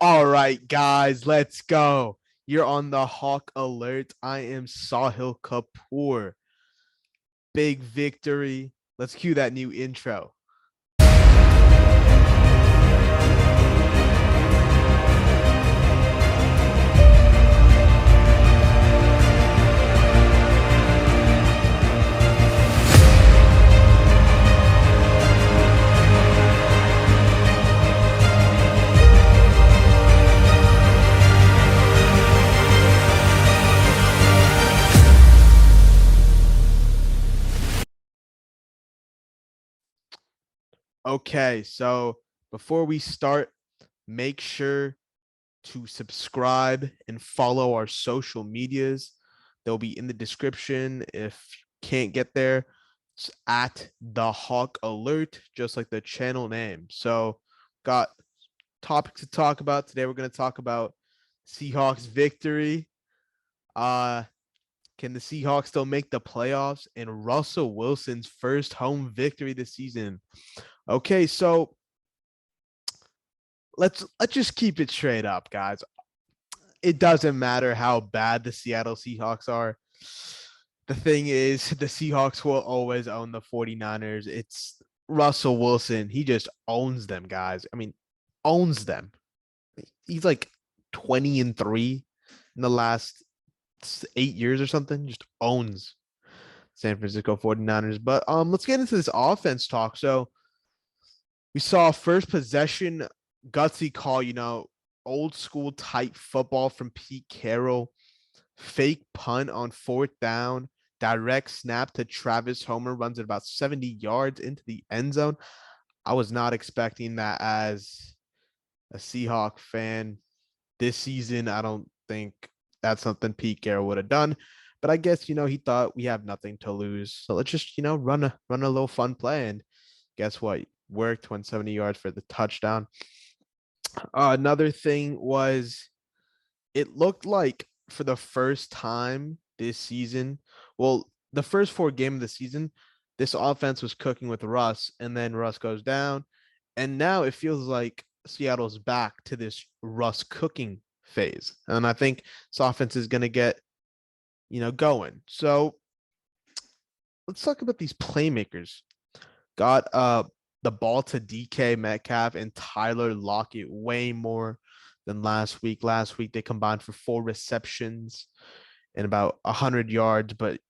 All right, guys, let's go. You're on the Hawk Alert. I am Saahil Kapoor. Big victory. Let's cue that new intro. Okay, so before we start, make sure to subscribe and follow our social medias. They'll be in the description. If you can't get there, it's at the Hawk Alert, just like the channel name. So, got topics to talk about today. We're going to talk about Seahawks victory. Uh, can the Seahawks still make the playoffs? And Russell Wilson's first home victory this season. Okay, so let's just keep it straight up, guys. It doesn't matter how bad the Seattle Seahawks are. The thing is, the Seahawks will always own the 49ers. It's Russell Wilson. He just owns them, guys. I mean, owns them. He's like 20-3 in the last 8 years or something. Just owns San Francisco 49ers. But let's get into this offense talk. So we saw first possession gutsy call, old school type football from Pete Carroll, fake punt on fourth down, direct snap to Travis Homer, runs it about 70 yards into the end zone. I was not expecting that as a Seahawk fan this season. I don't think that's something Pete Carroll would have done. But I guess, he thought we have nothing to lose. So let's just, run a little fun play. And guess what? Worked, 170 yards for the touchdown. Another thing was it looked like for the first time this season, well, the first 4 games of the season, this offense was cooking with Russ, and then Russ goes down. And now it feels like Seattle's back to this Russ cooking phase. And I think this offense is going to get, going. So let's talk about these playmakers. Got the ball to DK Metcalf and Tyler Lockett way more than last week. Last week they combined for 4 receptions and about 100 yards, but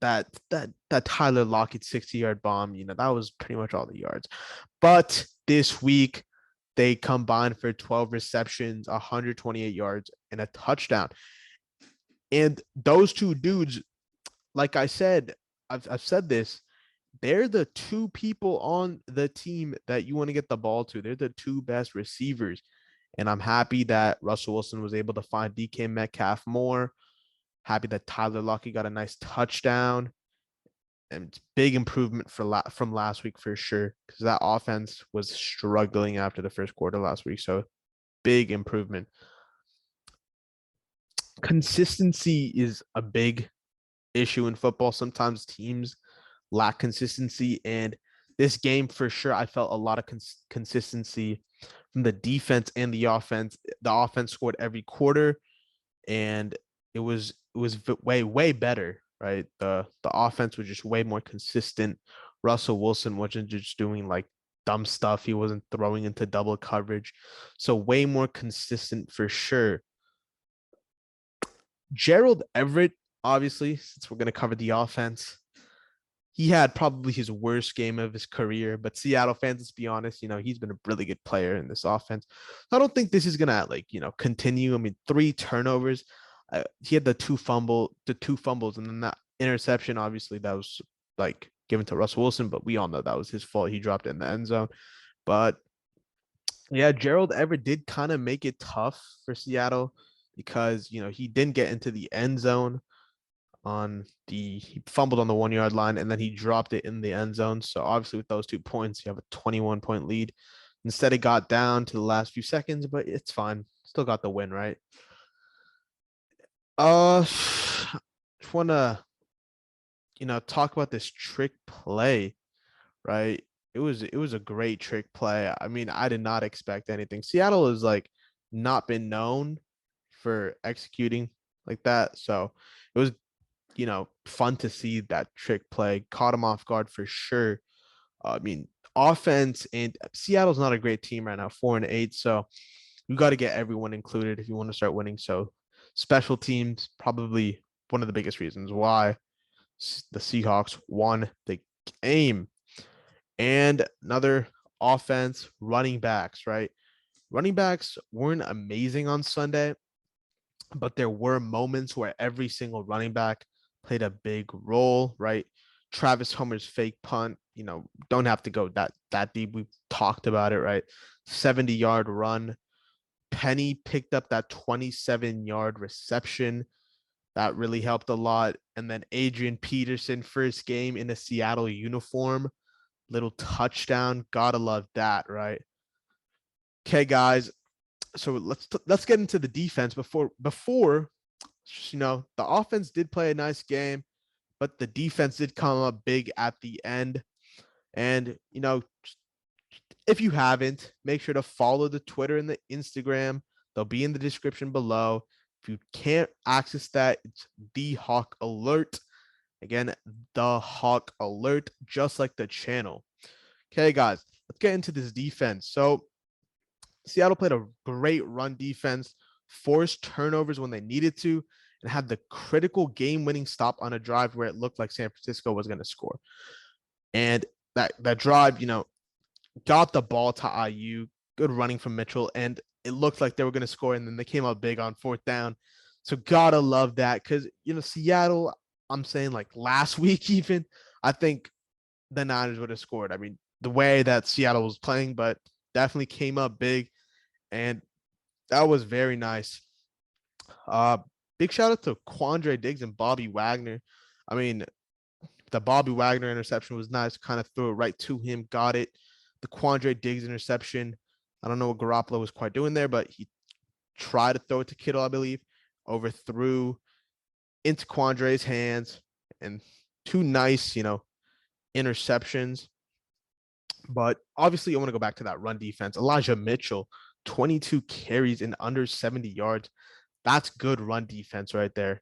that Tyler Lockett 60-yard bomb, that was pretty much all the yards. But this week they combined for 12 receptions, 128 yards, and a touchdown. And those two dudes, like I said, I've said this, they're the 2 people on the team that you want to get the ball to. They're the 2 best receivers. And I'm happy that Russell Wilson was able to find DK Metcalf more. Happy that Tyler Lockett got a nice touchdown. And it's big improvement from last week for sure, because that offense was struggling after the first quarter last week. So big improvement. Consistency is a big issue in football. Sometimes teams lack consistency, and this game for sure I felt a lot of consistency from the defense and the offense. The offense scored every quarter, and it was way better, right? The offense was just way more consistent. Russell Wilson wasn't just doing like dumb stuff. He wasn't throwing into double coverage, so way more consistent for sure. Gerald Everett, obviously, since we're going to cover the offense, he had probably his worst game of his career. But Seattle fans, let's be honest, he's been a really good player in this offense. I don't think this is gonna continue. I mean, 3 turnovers. He had the two fumbles, and then that interception. Obviously, that was like given to Russell Wilson, but we all know that was his fault. He dropped it in the end zone. But yeah, Gerald Everett did kind of make it tough for Seattle because he didn't get into the end zone he fumbled on the 1-yard line, and then he dropped it in the end zone. So obviously with those 2 points, you have a 21-point lead. Instead, it got down to the last few seconds, but it's fine. Still got the win, right? Just want to, talk about this trick play, right? It was a great trick play. I mean, I did not expect anything. Seattle is like not been known for executing like that. So it was, fun to see that trick play. Caught him off guard for sure. I mean, offense, and Seattle's not a great team right now, 4-8. So you got to get everyone included if you want to start winning. So special teams, probably one of the biggest reasons why the Seahawks won the game. And another offense, running backs, right? Running backs weren't amazing on Sunday, but there were moments where every single running back played a big role, right? Travis Homer's fake punt, don't have to go that deep. We've talked about it, right? 70-yard run. Penny picked up that 27-yard reception. That really helped a lot. And then Adrian Peterson, first game in a Seattle uniform, little touchdown. Gotta love that, right? Okay, guys. So let's get into the defense before the offense did play a nice game, but the defense did come up big at the end. And if you haven't, make sure to follow the Twitter and the Instagram. They'll be in the description below. If you can't access that, it's the Hawk Alert. Again, the Hawk Alert, just like the channel. Okay, guys, let's get into this defense. So Seattle played a great run defense, forced turnovers when they needed to, and had the critical game-winning stop on a drive where it looked like San Francisco was going to score. And that drive, got the ball to IU, good running from Mitchell, and it looked like they were going to score, and then they came out big on fourth down. So gotta love that because, Seattle, I'm saying like last week even, I think the Niners would have scored. I mean, the way that Seattle was playing, but definitely came up big, and that was very nice. Big shout out to Quandre Diggs and Bobby Wagner. I mean, the Bobby Wagner interception was nice. Kind of threw it right to him, got it. The Quandre Diggs interception, I don't know what Garoppolo was quite doing there, but he tried to throw it to Kittle, I believe, overthrew into Quandre's hands, and two nice, interceptions. But obviously, I want to go back to that run defense. Elijah Mitchell, 22 carries in under 70 yards. That's good run defense right there.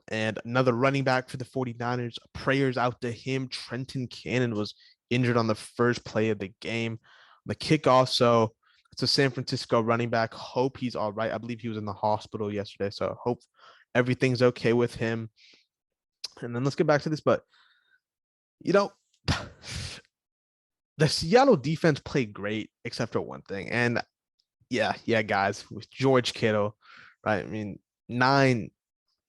And another running back for the 49ers, prayers out to him. Trenton Cannon was injured on the first play of the game. The kickoff, so it's a San Francisco running back. Hope he's all right. I believe he was in the hospital yesterday, so hope everything's okay with him. And then let's get back to this, but the Seattle defense played great except for one thing. And yeah, guys, with George Kittle, right? I mean, nine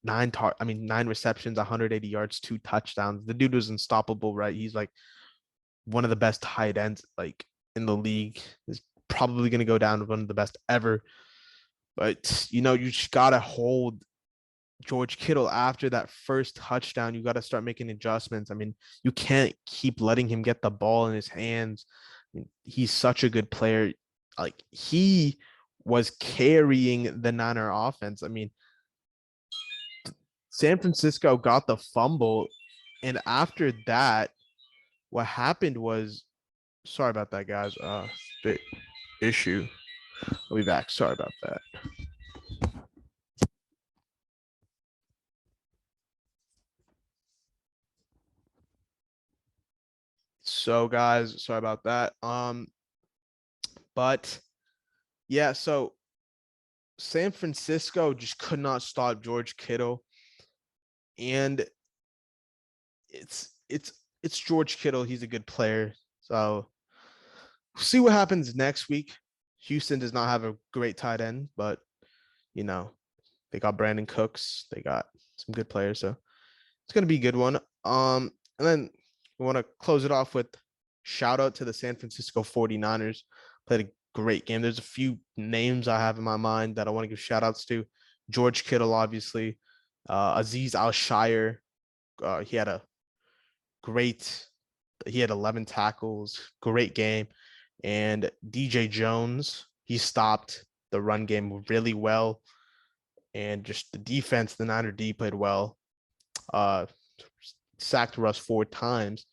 receptions, 180 yards, 2 touchdowns. The dude was unstoppable, right? He's like one of the best tight ends like in the league. Is probably going to go down one of the best ever. But you just got to hold George Kittle after that first touchdown. You got to start making adjustments. I mean, you can't keep letting him get the ball in his hands. I mean, he's such a good player. Like, he was carrying the Niner offense. I mean, San Francisco got the fumble, and after that, what happened was, sorry about that, guys. The issue. I'll be back. Sorry about that. So, guys, sorry about that. But yeah, so San Francisco just could not stop George Kittle, and it's George Kittle. He's a good player. So we'll see what happens next week. Houston does not have a great tight end, but they got Brandon Cooks. They got some good players, so it's gonna be a good one. And then we want to close it off with shout out to the San Francisco 49ers. Played a great game. There's a few names I have in my mind that I want to give shout outs to. George Kittle, obviously. Aziz Al-Shire. He had 11 tackles, great game. And DJ Jones, he stopped the run game really well. And just the defense, the Niner D played well. Sacked Russ 4 times.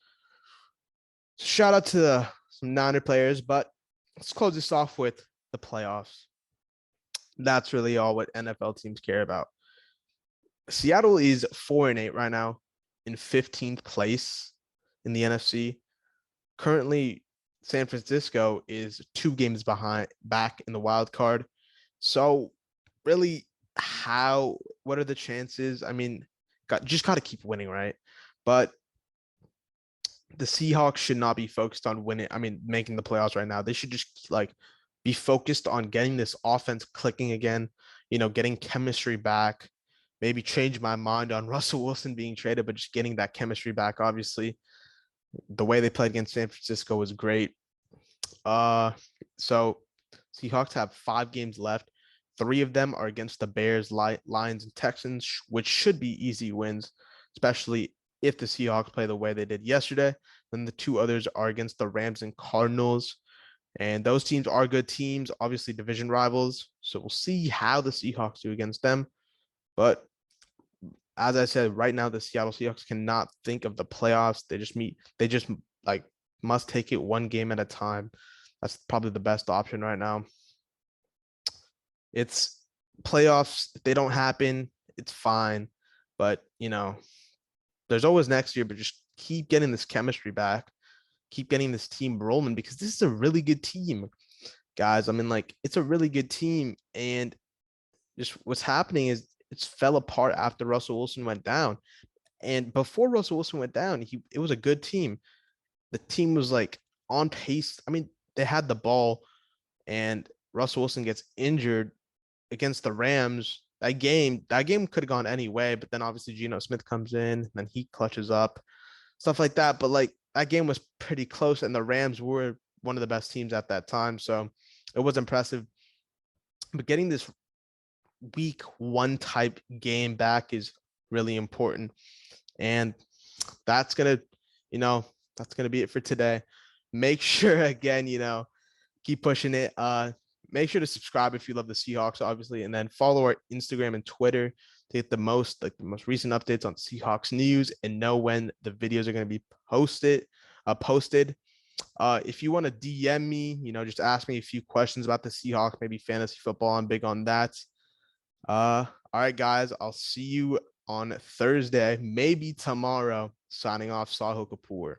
Shout out to some Niner players, but let's close this off with the playoffs. That's really all what NFL teams care about. Seattle is 4-8 right now in 15th place in the NFC. Currently, San Francisco is 2 games behind back in the wild card. So really, what are the chances? I mean, just got to keep winning, right? But the Seahawks should not be focused on winning. I mean, making the playoffs right now. They should just like be focused on getting this offense clicking again, getting chemistry back. Maybe change my mind on Russell Wilson being traded, but just getting that chemistry back. Obviously, the way they played against San Francisco was great. So Seahawks have 5 games left. 3 of them are against the Bears, Lions, and Texans, which should be easy wins, especially if the Seahawks play the way they did yesterday. Then the 2 others are against the Rams and Cardinals. And those teams are good teams, obviously division rivals. So we'll see how the Seahawks do against them. But as I said, right now the Seattle Seahawks cannot think of the playoffs. They just like must take it one game at a time. That's probably the best option right now. It's playoffs. If they don't happen, it's fine. But, there's always next year, but just keep getting this chemistry back. Keep getting this team rolling because this is a really good team, guys. I mean, like, it's a really good team. And just what's happening is it's fell apart after Russell Wilson went down. And before Russell Wilson went down, it was a good team. The team was like on pace. I mean, they had the ball, and Russell Wilson gets injured against the Rams. That game could have gone any way, but then obviously Geno Smith comes in, and then he clutches up, stuff like that. But like that game was pretty close, and the Rams were one of the best teams at that time, so it was impressive. But getting this week 1 type game back is really important, and that's gonna, that's gonna be it for today. Make sure again, keep pushing it. Make sure to subscribe if you love the Seahawks, obviously, and then follow our Instagram and Twitter to get the most recent updates on Seahawks news and know when the videos are going to be posted. If you want to DM me, just ask me a few questions about the Seahawks, maybe fantasy football. I'm big on that. All right, guys, I'll see you on Thursday, maybe tomorrow. Signing off, Saahil Kapoor.